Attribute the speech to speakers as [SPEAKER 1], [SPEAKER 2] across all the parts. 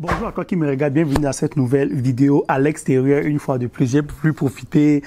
[SPEAKER 1] Bonjour à toi qui me regarde, bienvenue dans cette nouvelle vidéo à l'extérieur. Une fois de plus, j'ai pu profiter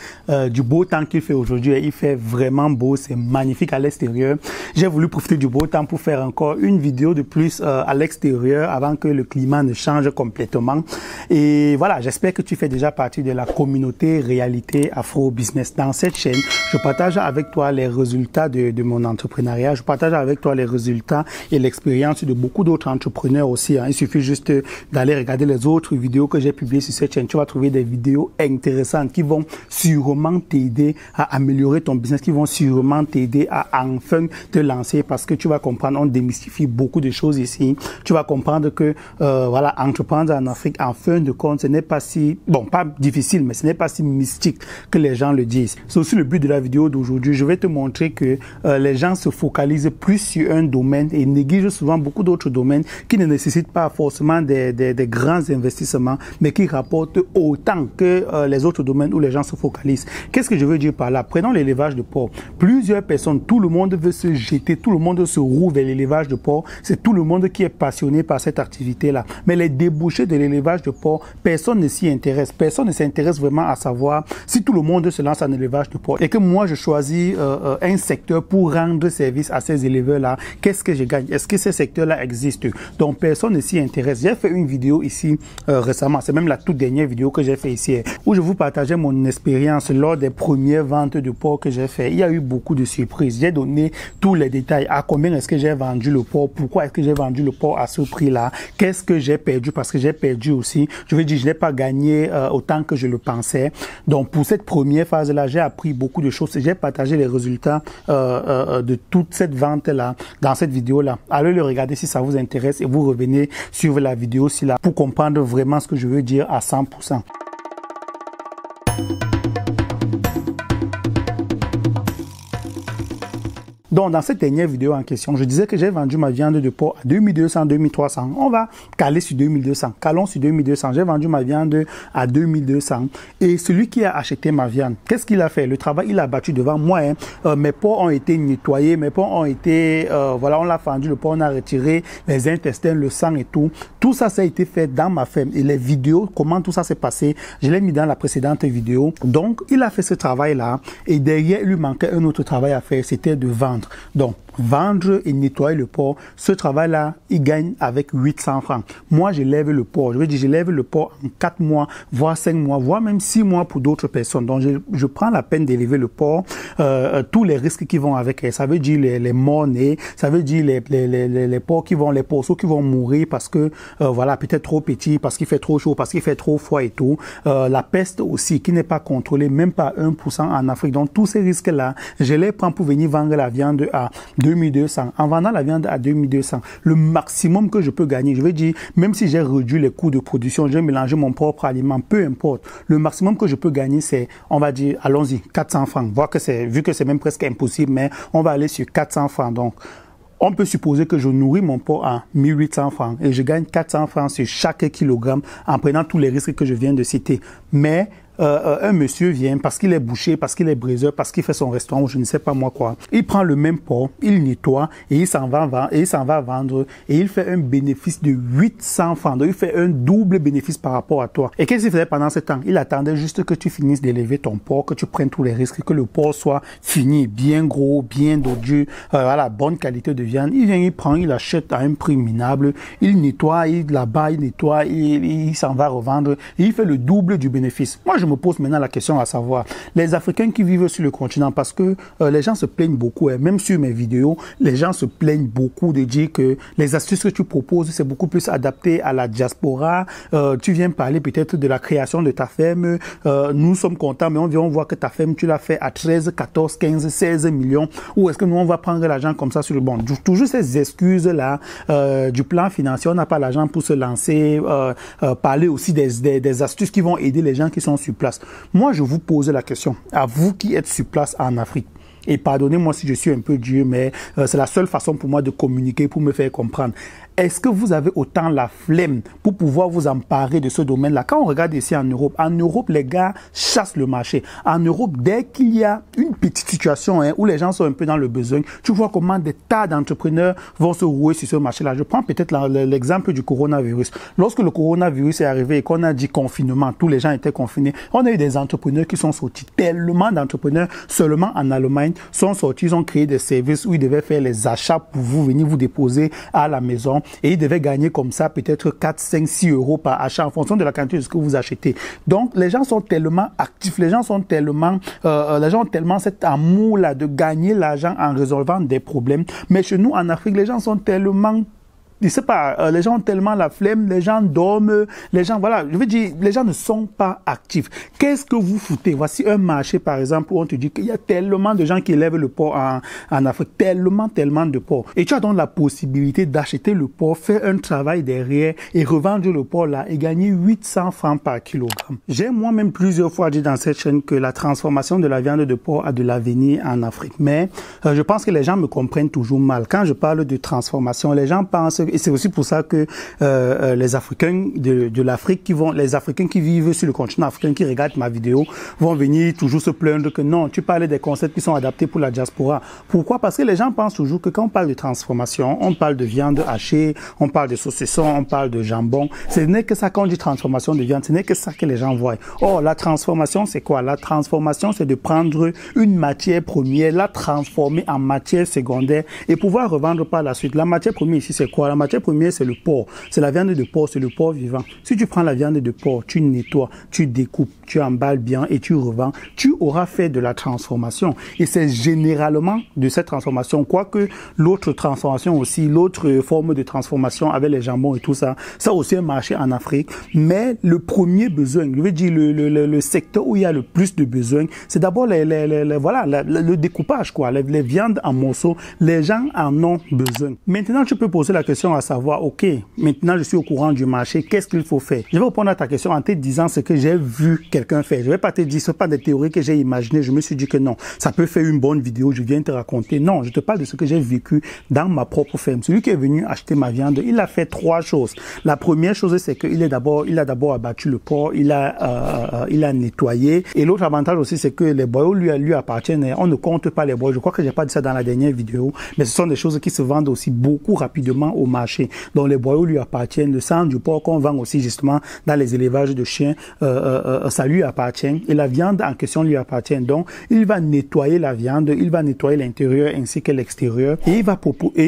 [SPEAKER 1] du beau temps qu'il fait aujourd'hui. Il fait vraiment beau, c'est magnifique à l'extérieur. J'ai voulu profiter du beau temps pour faire encore une vidéo de plus à l'extérieur avant que le climat ne change complètement. Et voilà, j'espère que tu fais déjà partie de la communauté Réalité Afro Business. Dans cette chaîne, je partage avec toi les résultats de mon entrepreneuriat. Je partage avec toi les résultats et l'expérience de beaucoup d'autres entrepreneurs aussi. Il suffit juste d'aller regarder les autres vidéos que j'ai publiées sur cette chaîne. Tu vas trouver des vidéos intéressantes qui vont sûrement t'aider à améliorer ton business, qui vont sûrement t'aider à enfin te lancer parce que tu vas comprendre, on démystifie beaucoup de choses ici. Tu vas comprendre que, voilà, entreprendre en Afrique, en fin de compte, ce n'est pas si, bon, pas difficile, mais ce n'est pas si mystique que les gens le disent. C'est aussi le but de la vidéo d'aujourd'hui. Je vais te montrer que les gens se focalisent plus sur un domaine et négligent souvent beaucoup d'autres domaines qui ne nécessitent pas forcément des grands investissements, mais qui rapportent autant que les autres domaines où les gens se focalisent. Qu'est-ce que je veux dire par là? Prenons l'élevage de porc. Plusieurs personnes, tout le monde veut se jeter, tout le monde se roule vers l'élevage de porc. C'est tout le monde qui est passionné par cette activité-là. Mais les débouchés de l'élevage de porc, personne ne s'y intéresse. Personne ne s'intéresse vraiment à savoir si tout le monde se lance en élevage de porc et que moi je choisis un secteur pour rendre service à ces éleveurs-là. Qu'est-ce que je gagne? Est-ce que ces secteurs-là existent? Donc personne ne s'y intéresse. J'ai fait une vidéo ici récemment, c'est même la toute dernière vidéo que j'ai fait ici, où je vous partageais mon expérience lors des premières ventes de porc que j'ai fait. Il y a eu beaucoup de surprises. J'ai donné tous les détails. À combien est-ce que j'ai vendu le porc? Pourquoi est-ce que j'ai vendu le porc à ce prix-là? Qu'est-ce que j'ai perdu? Parce que j'ai perdu aussi. Je veux dire, je n'ai pas gagné autant que je le pensais. Donc, pour cette première phase-là, j'ai appris beaucoup de choses. J'ai partagé les résultats de toute cette vente-là dans cette vidéo-là. Allez le regarder si ça vous intéresse et vous revenez sur la vidéo là pour comprendre vraiment ce que je veux dire à 100%. Donc, dans cette dernière vidéo en question, je disais que j'ai vendu ma viande de porc à 2200, 2300. On va caler sur 2200. Calons sur 2200. J'ai vendu ma viande à 2200. Et celui qui a acheté ma viande, qu'est-ce qu'il a fait? Le travail, il a battu devant moi. Mes porcs ont été nettoyés. Mes porcs ont été, voilà, on l'a fendu le porc, on a retiré les intestins, le sang et tout. Tout ça, ça a été fait dans ma ferme. Et les vidéos, comment tout ça s'est passé, je l'ai mis dans la précédente vidéo. Donc, il a fait ce travail-là. Et derrière, il lui manquait un autre travail à faire. C'était de vendre. Donc, vendre et nettoyer le porc, ce travail-là, il gagne avec 800 francs. Moi, je lève le porc. Je veux dire, je lève le porc en 4 mois, voire 5 mois, voire même 6 mois pour d'autres personnes. Donc, je prends la peine d'élever le porc, tous les risques qui vont avec. Ça veut dire les morts-nés, ça veut dire les porcs qui vont, les porceaux qui vont mourir parce que, voilà, peut-être trop petit, parce qu'il fait trop chaud, parce qu'il fait trop froid et tout. La peste aussi, qui n'est pas contrôlée, même pas 1% en Afrique. Donc, tous ces risques-là, je les prends pour venir vendre la viande à 2200. En vendant la viande à 2200, le maximum que je peux gagner, je veux dire, même si j'ai réduit les coûts de production, j'ai mélangé mon propre aliment, peu importe, le maximum que je peux gagner, c'est, on va dire, allons-y, 400 francs. Voir que c'est, vu que c'est même presque impossible, mais on va aller sur 400 francs. Donc, on peut supposer que je nourris mon porc à 1800 francs et je gagne 400 francs sur chaque kilogramme en prenant tous les risques que je viens de citer. Mais un monsieur vient parce qu'il est boucher, parce qu'il est braiseur, parce qu'il fait son restaurant ou je ne sais pas moi quoi. Il prend le même porc, il nettoie et il s'en va vendre et il fait un bénéfice de 800 francs. Donc il fait un double bénéfice par rapport à toi. Et qu'est-ce qu'il faisait pendant ce temps? Il attendait juste que tu finisses d'élever ton porc, que tu prennes tous les risques, que le porc soit fini, bien gros, bien dodu, voilà, bonne qualité de viande. Il vient, il prend, il achète à un prix minable, il nettoie, il là-bas, il nettoie, il s'en va revendre et il fait le double du bénéfice. Moi, je me pose maintenant la question à savoir, les Africains qui vivent sur le continent, parce que les gens se plaignent beaucoup, même sur mes vidéos, les gens se plaignent beaucoup de dire que les astuces que tu proposes, c'est beaucoup plus adapté à la diaspora. Tu viens parler peut-être de la création de ta ferme. Nous sommes contents, mais on vient voir que ta ferme, tu l'as fait à 13, 14, 15, 16 millions. Ou est-ce que nous, on va prendre l'argent comme ça sur le bon? Toujours ces excuses-là du plan financier, on n'a pas l'argent pour se lancer. Parler aussi des astuces qui vont aider les gens qui sont sur place. Moi, je vous pose la question, à vous qui êtes sur place en Afrique. Et pardonnez-moi si je suis un peu dur, mais c'est la seule façon pour moi de communiquer, pour me faire comprendre. est-ce que vous avez autant la flemme pour pouvoir vous emparer de ce domaine-là? Quand on regarde ici en Europe, les gars chassent le marché. En Europe, dès qu'il y a une petite situation où les gens sont un peu dans le besoin, tu vois comment des tas d'entrepreneurs vont se rouer sur ce marché-là. Je prends peut-être l'exemple du coronavirus. Lorsque le coronavirus est arrivé et qu'on a dit confinement, tous les gens étaient confinés, on a eu des entrepreneurs qui sont sortis. Tellement d'entrepreneurs seulement en Allemagne sont sortis, ils ont créé des services où ils devaient faire les achats pour vous, venir vous déposer à la maison. Et ils devaient gagner comme ça peut-être 4, 5, 6 euros par achat en fonction de la quantité de ce que vous achetez. Donc, les gens sont tellement actifs, les gens ont tellement cet amour-là de gagner l'argent en résolvant des problèmes. Mais chez nous, en Afrique, les gens sont tellement... Je sais pas, les gens ont tellement la flemme, les gens dorment, les gens, voilà, je veux dire, les gens ne sont pas actifs. Qu'est-ce que vous foutez? Voici un marché, par exemple, où on te dit qu'il y a tellement de gens qui élèvent le porc en Afrique, tellement de porc. Et tu as donc la possibilité d'acheter le porc, faire un travail derrière et revendre le porc là et gagner 800 francs par kilogramme. J'ai moi-même plusieurs fois dit dans cette chaîne que la transformation de la viande de porc a de l'avenir en Afrique. Mais je pense que les gens me comprennent toujours mal. Quand je parle de transformation, les gens pensent... Et c'est aussi pour ça que les Africains de l'Afrique les Africains qui vivent sur le continent africain, qui regardent ma vidéo, vont venir toujours se plaindre que non, tu parlais des concepts qui sont adaptés pour la diaspora. Pourquoi? Parce que les gens pensent toujours que quand on parle de transformation, on parle de viande hachée, on parle de saucisson, on parle de jambon. Ce n'est que ça quand on dit transformation de viande, ce n'est que ça que les gens voient. Or, la transformation, c'est quoi? La transformation, c'est de prendre une matière première, la transformer en matière secondaire et pouvoir revendre par la suite. La matière première ici, c'est quoi? La matière première, c'est le porc. C'est la viande de porc, c'est le porc vivant. Si tu prends la viande de porc, tu nettoies, tu découpes, tu emballes bien et tu revends, tu auras fait de la transformation. Et c'est généralement de cette transformation, quoique l'autre transformation aussi, l'autre forme de transformation avec les jambons et tout ça, ça aussi un marché en Afrique. Mais le premier besoin, je veux dire le secteur où il y a le plus de besoins, c'est d'abord le découpage, quoi, les viandes en morceaux. Les gens en ont besoin. Maintenant, tu peux poser la question à savoir, ok, maintenant je suis au courant du marché, qu'est-ce qu'il faut faire? Je vais répondre à ta question en te disant ce que j'ai vu quelqu'un faire. Je vais pas te dire, ce pas des théories que j'ai imaginées. Je me suis dit que non, ça peut faire une bonne vidéo, je viens te raconter. Non, je te parle de ce que j'ai vécu dans ma propre ferme. Celui qui est venu acheter ma viande, il a fait 3 choses. La première chose, c'est qu'il a d'abord abattu le porc, il a nettoyé. Et l'autre avantage aussi, c'est que les boyaux lui appartiennent. On ne compte pas les boyaux. Je crois que j'ai pas dit ça dans la dernière vidéo, mais ce sont des choses qui se vendent aussi beaucoup rapidement au marché. Donc les boyaux lui appartiennent. Le sang du porc qu'on vend aussi justement dans les élevages de chiens, ça lui appartient. Et la viande en question lui appartient. Donc il va nettoyer la viande, il va nettoyer l'intérieur ainsi que l'extérieur et il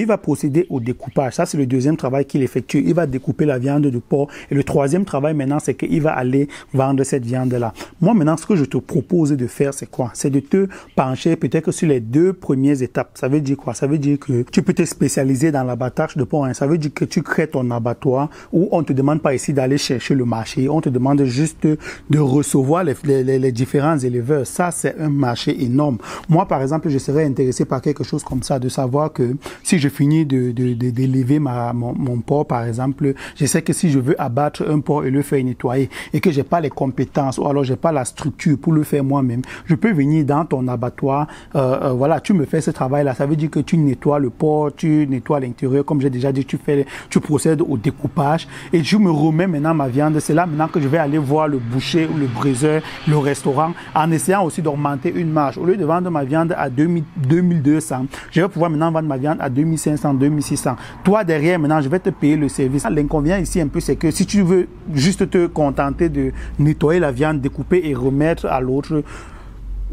[SPEAKER 1] va procéder au découpage. Ça c'est le deuxième travail qu'il effectue. Il va découper la viande du porc. Et le troisième travail maintenant, c'est qu'il va aller vendre cette viande-là. Moi maintenant, ce que je te propose de faire, c'est quoi? C'est de te pencher peut-être sur les 2 premières étapes. Ça veut dire quoi? Ça veut dire que tu peux te spécialiser dans l'abattage de porc. Ça veut dire que tu crées ton abattoir où on te demande pas ici d'aller chercher le marché. On te demande juste de recevoir les différents éleveurs. Ça, c'est un marché énorme. Moi, par exemple, je serais intéressé par quelque chose comme ça, de savoir que si je finis d'élever mon porc, par exemple, je sais que si je veux abattre un porc et le faire nettoyer et que j'ai pas les compétences ou alors j'ai pas la structure pour le faire moi-même, je peux venir dans ton abattoir, voilà, tu me fais ce travail-là. Ça veut dire que tu nettoies le porc, tu nettoies l'intérieur, comme j'ai déjà dit, tu procèdes au découpage et je me remets maintenant ma viande. C'est là maintenant que je vais aller voir le boucher ou le braiseur, le restaurant, en essayant aussi d'augmenter une marge. Au lieu de vendre ma viande à 2200, je vais pouvoir maintenant vendre ma viande à 2500, 2600. Toi, derrière, maintenant, je vais te payer le service. L'inconvénient ici un peu, c'est que si tu veux juste te contenter de nettoyer la viande, découper et remettre à l'autre,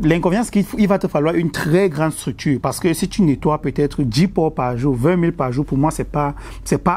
[SPEAKER 1] l'inconvénient, c'est qu'il va te falloir une très grande structure parce que si tu nettoies peut-être 10 porcs par jour, 20 000 par jour, pour moi, c'est pas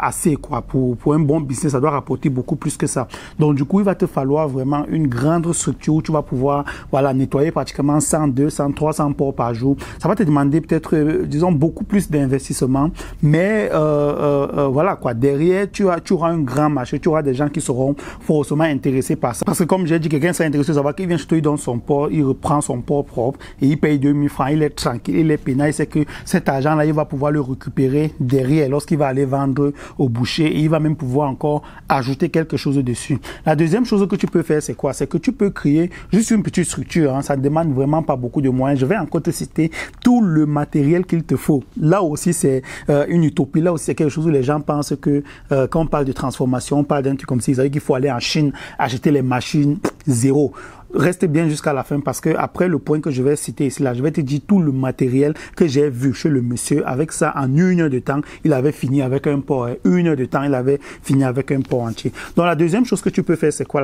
[SPEAKER 1] assez, quoi. Pour un bon business, ça doit rapporter beaucoup plus que ça. Donc, du coup, il va te falloir vraiment une grande structure où tu vas pouvoir, voilà, nettoyer pratiquement 100, 200, 300 porcs par jour. Ça va te demander peut-être, disons, beaucoup plus d'investissement, mais, voilà, quoi. Derrière, tu auras un grand marché, tu auras des gens qui seront forcément intéressés par ça. Parce que comme j'ai dit, quelqu'un serait intéressé à savoir qu'il vient chez toi, il donne son porc, il reprend son port propre et il paye 2000 francs, il est tranquille, il est peinard, il sait que cet argent-là, il va pouvoir le récupérer derrière lorsqu'il va aller vendre au boucher et il va même pouvoir encore ajouter quelque chose dessus. La deuxième chose que tu peux faire, c'est quoi? C'est que tu peux créer juste une petite structure, hein. Ça ne demande vraiment pas beaucoup de moyens. Je vais encore te citer tout le matériel qu'il te faut. Là aussi, c'est une utopie. Là aussi, c'est quelque chose où les gens pensent que quand on parle de transformation, on parle d'un truc comme ça, il faut aller en Chine, acheter les machines, zéro. Reste bien jusqu'à la fin parce que après le point que je vais citer ici, là, je vais te dire tout le matériel que j'ai vu chez le monsieur. Avec ça, en 1 heure de temps, il avait fini avec un pot. 1 heure de temps, il avait fini avec un pot entier. Donc, la deuxième chose que tu peux faire, c'est quoi?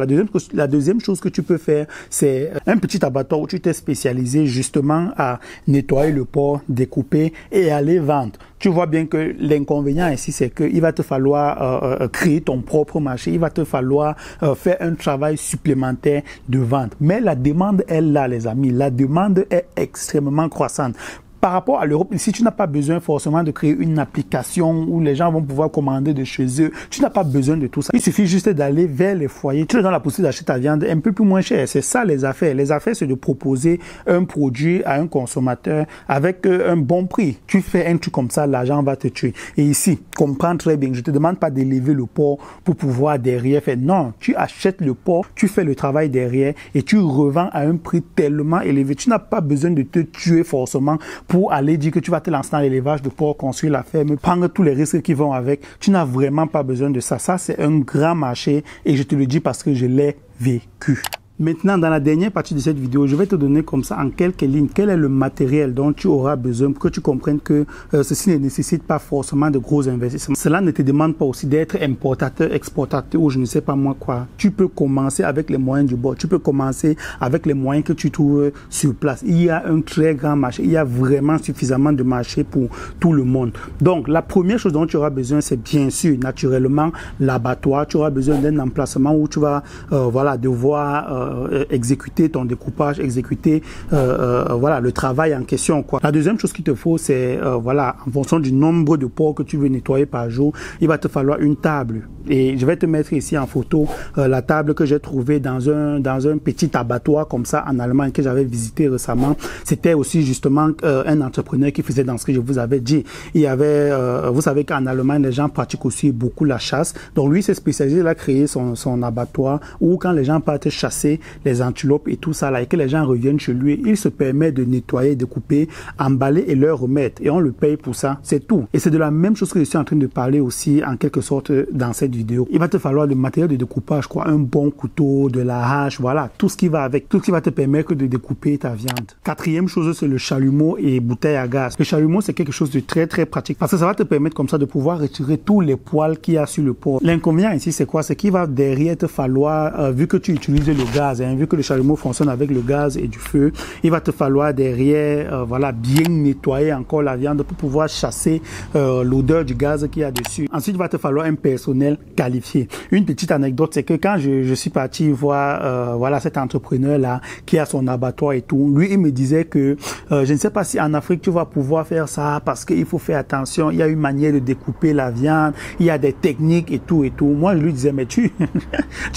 [SPEAKER 1] La deuxième chose que tu peux faire, c'est un petit abattoir où tu t'es spécialisé justement à nettoyer le porc, découper et aller vendre. Tu vois bien que l'inconvénient ici, c'est qu'il va te falloir créer ton propre marché. Il va te falloir faire un travail supplémentaire de vente. Mais la demande est là, les amis. La demande est extrêmement croissante. Par rapport à l'Europe, ici, tu n'as pas besoin forcément de créer une application où les gens vont pouvoir commander de chez eux. Tu n'as pas besoin de tout ça. Il suffit juste d'aller vers les foyers. Tu leur donnes la possibilité d'acheter ta viande un peu plus moins cher. C'est ça les affaires. Les affaires, c'est de proposer un produit à un consommateur avec un bon prix. Tu fais un truc comme ça, l'argent va te tuer. Et ici, comprends très bien, je te demande pas d'élever le porc pour pouvoir derrière faire. Non, tu achètes le porc, tu fais le travail derrière et tu revends à un prix tellement élevé. Tu n'as pas besoin de te tuer forcément pour aller dire que tu vas te lancer dans l'élevage de porc, construire la ferme, prendre tous les risques qui vont avec. Tu n'as vraiment pas besoin de ça. Ça, c'est un grand marché et je te le dis parce que je l'ai vécu. Maintenant, dans la dernière partie de cette vidéo, je vais te donner comme ça en quelques lignes quel est le matériel dont tu auras besoin pour que tu comprennes que ceci ne nécessite pas forcément de gros investissements. Cela ne te demande pas aussi d'être importateur, exportateur ou je ne sais pas moi quoi. Tu peux commencer avec les moyens du bord. Tu peux commencer avec les moyens que tu trouves sur place. Il y a un très grand marché. Il y a vraiment suffisamment de marché pour tout le monde. Donc, la première chose dont tu auras besoin, c'est bien sûr, naturellement, l'abattoir. Tu auras besoin d'un emplacement où tu vas voilà, devoir exécuter ton découpage, exécuter voilà, le travail en question, quoi. La deuxième chose qu'il te faut, c'est voilà, en fonction du nombre de porcs que tu veux nettoyer par jour, il va te falloir une table. Et je vais te mettre ici en photo la table que j'ai trouvée dans un petit abattoir comme ça en Allemagne que j'avais visité récemment. C'était aussi justement un entrepreneur qui faisait dans ce que je vous avais dit. Il y avait, vous savez qu'en Allemagne, les gens pratiquent aussi beaucoup la chasse. Donc lui, s'est spécialisé, il a créé son abattoir où quand les gens partent chasser les antilopes et tout ça là et que les gens reviennent chez lui, il se permet de nettoyer, de couper, emballer et leur remettre. Et on le paye pour ça. C'est tout. Et c'est de la même chose que je suis en train de parler aussi en quelque sorte dans cette vidéo. Il va te falloir du matériel de découpage, quoi, un bon couteau, de la hache, voilà, tout ce qui va avec, tout ce qui va te permettre de découper ta viande. Quatrième chose, c'est le chalumeau et bouteille à gaz. Le chalumeau, c'est quelque chose de très très pratique parce que ça va te permettre comme ça de pouvoir retirer tous les poils qu'il y a sur le porc. L'inconvénient ici, c'est quoi? C'est qu'il va derrière te falloir, vu que tu utilises le gaz, hein, vu que le chalumeau fonctionne avec le gaz et du feu, il va te falloir derrière, voilà, bien nettoyer encore la viande pour pouvoir chasser l'odeur du gaz qu'il y a dessus. Ensuite, il va te falloir un personnel qualifié. Une petite anecdote, c'est que quand je suis parti voir voilà, cet entrepreneur-là qui a son abattoir et tout, lui, il me disait que je ne sais pas si en Afrique, tu vas pouvoir faire ça parce qu'il faut faire attention, il y a une manière de découper la viande, il y a des techniques et tout et tout. Moi, je lui disais, mais tu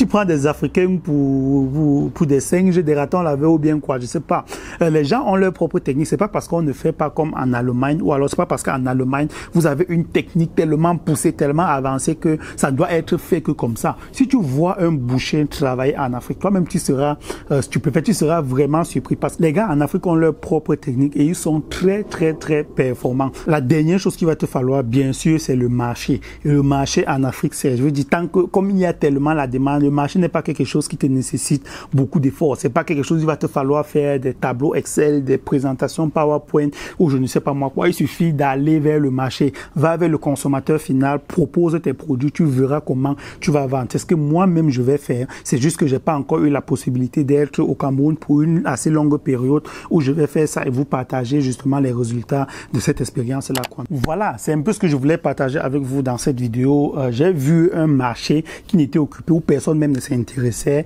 [SPEAKER 1] prends des Africains pour des singes, des ratons lavés ou bien quoi, je sais pas. Les gens ont leur propre technique. C'est pas parce qu'on ne fait pas comme en Allemagne ou alors c'est pas parce qu'en Allemagne, vous avez une technique tellement poussée, tellement avancée que ça doit être fait que comme ça. Si tu vois un boucher travailler en Afrique, toi-même tu seras stupéfait, tu seras vraiment surpris parce que les gars en Afrique ont leur propre technique et ils sont très très très performants. La dernière chose qu'il va te falloir, bien sûr, c'est le marché. Et le marché en Afrique, c'est, je veux dire, tant que, comme il y a tellement la demande, le marché n'est pas quelque chose qui te nécessite beaucoup d'efforts. C'est pas quelque chose il va te falloir faire des tableaux Excel, des présentations PowerPoint ou je ne sais pas moi quoi. Il suffit d'aller vers le marché, va vers le consommateur final, propose tes produits, tu verras comment tu vas vendre. C'est ce que moi-même je vais faire. C'est juste que j'ai pas encore eu la possibilité d'être au Cameroun pour une assez longue période où je vais faire ça et vous partager justement les résultats de cette expérience-là. Voilà, c'est un peu ce que je voulais partager avec vous dans cette vidéo. J'ai vu un marché qui n'était occupé où personne même ne s'intéressait,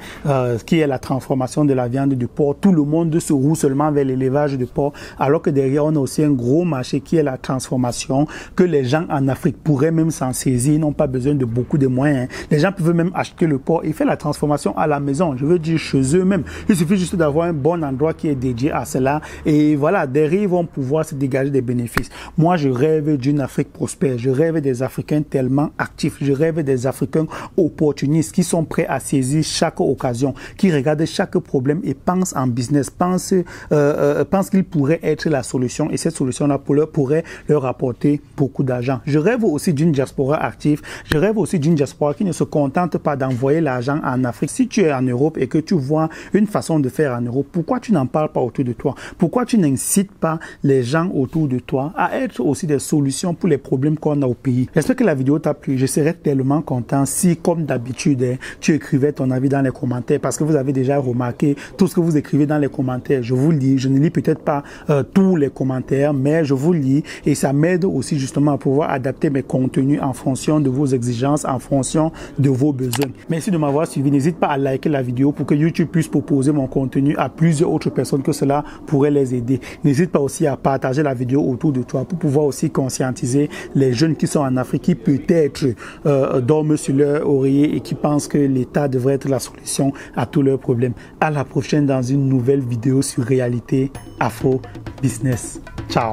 [SPEAKER 1] qui est la transformation de la viande de porc. Tout le monde se roule seulement vers l'élevage de porc, alors que derrière, on a aussi un gros marché qui est la transformation, que les gens en Afrique pourraient même s'en saisir. Ils n'ont pas besoin de beaucoup de moyens. Les gens peuvent même acheter le porc et faire la transformation à la maison. Je veux dire, chez eux-mêmes. Il suffit juste d'avoir un bon endroit qui est dédié à cela. Et voilà, derrière, ils vont pouvoir se dégager des bénéfices. Moi, je rêve d'une Afrique prospère. Je rêve des Africains tellement actifs. Je rêve des Africains opportunistes qui sont prêts à saisir chaque occasion, qui regardent chaque problème et pensent en business, pensent qu'il pourrait être la solution et cette solution-là pourrait leur apporter beaucoup d'argent. Je rêve aussi d'une diaspora active. Je rêve aussi d'une diaspora qui ne se contente pas d'envoyer l'argent en Afrique. Si tu es en Europe et que tu vois une façon de faire en Europe, pourquoi tu n'en parles pas autour de toi? Pourquoi tu n'incites pas les gens autour de toi à être aussi des solutions pour les problèmes qu'on a au pays? J'espère que la vidéo t'a plu. Je serais tellement content si, comme d'habitude, tu écrivais ton avis dans les commentaires parce que vous avez déjà remarqué tout ce que vous écrivez dans les commentaires. Je vous lis. Je ne lis peut-être pas tous les commentaires, mais je vous lis et ça m'aide aussi justement à pouvoir adapter mes contenus en fonction de vos exigences, en fonction de vos besoins. Merci de m'avoir suivi. N'hésite pas à liker la vidéo pour que YouTube puisse proposer mon contenu à plusieurs autres personnes que cela pourrait les aider. N'hésite pas aussi à partager la vidéo autour de toi pour pouvoir aussi conscientiser les jeunes qui sont en Afrique qui peut-être dorment sur leur oreiller et qui pensent que l'État devrait être la solution à tous leurs problèmes. À la prochaine dans une nouvelle vidéo sur Réalité Afro Business. Ciao.